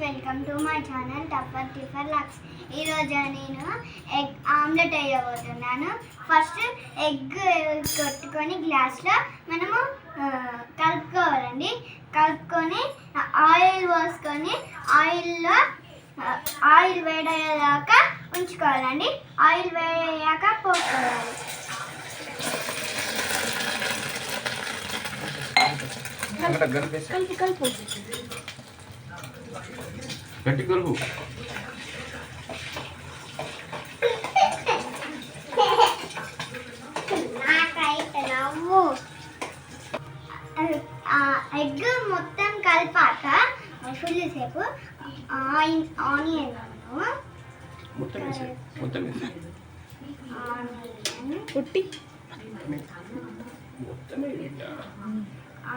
Welcome to my channel టఫర్ టిఫర్ లక్స్. ఈరోజు నేను ఎగ్ ఆమ్లెట్ వేయబోతున్నాను. ఫస్ట్ ఎగ్ కొట్టుకొని గ్లాస్లో మనము కలుపుకోవాలండి. కలుపుకొని ఆయిల్ పోసుకొని ఆయిల్ వేడయ్యేదాకా ఉంచుకోవాలండి. ఆయిల్ వేడయ్యాక పోసుకోవాలి. గట్టి కలుపు. ఎగ్ మొత్తం కలిపాక ఫుల్ సేపు ఆనియన్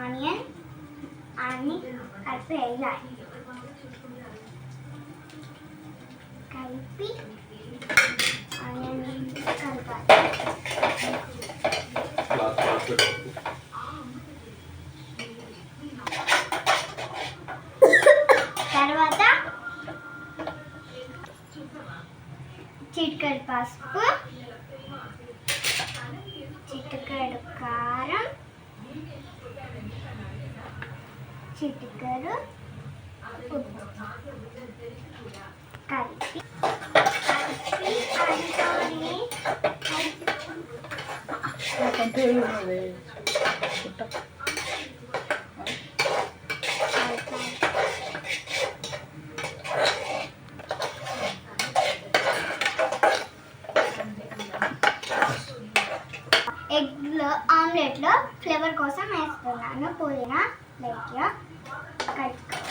ఆనియన్ అన్ని కలిపి వేయాలి. కలిపి ఆనియన్ కలపాలి. తర్వాత చిటికెడు పసుపు, చిటికెడు కారం, చిటికెడు ఉప్పు కలిపి ఎగ్లో ఆమ్లెట్లో ఫ్లేవర్ కోసం వేస్తున్నాను పుదీనా లైట్గా కలుపుకోవాలి.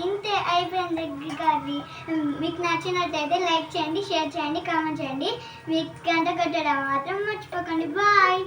ఇంతే అయిపోయింది ఎగ్ కర్రీ. మీకు నచ్చినట్లయితే లైక్ చేయండి, షేర్ చేయండి, కామెంట్ చేయండి. మీకు గంట కొట్టడం మాత్రం మర్చిపోకండి. బాయ్.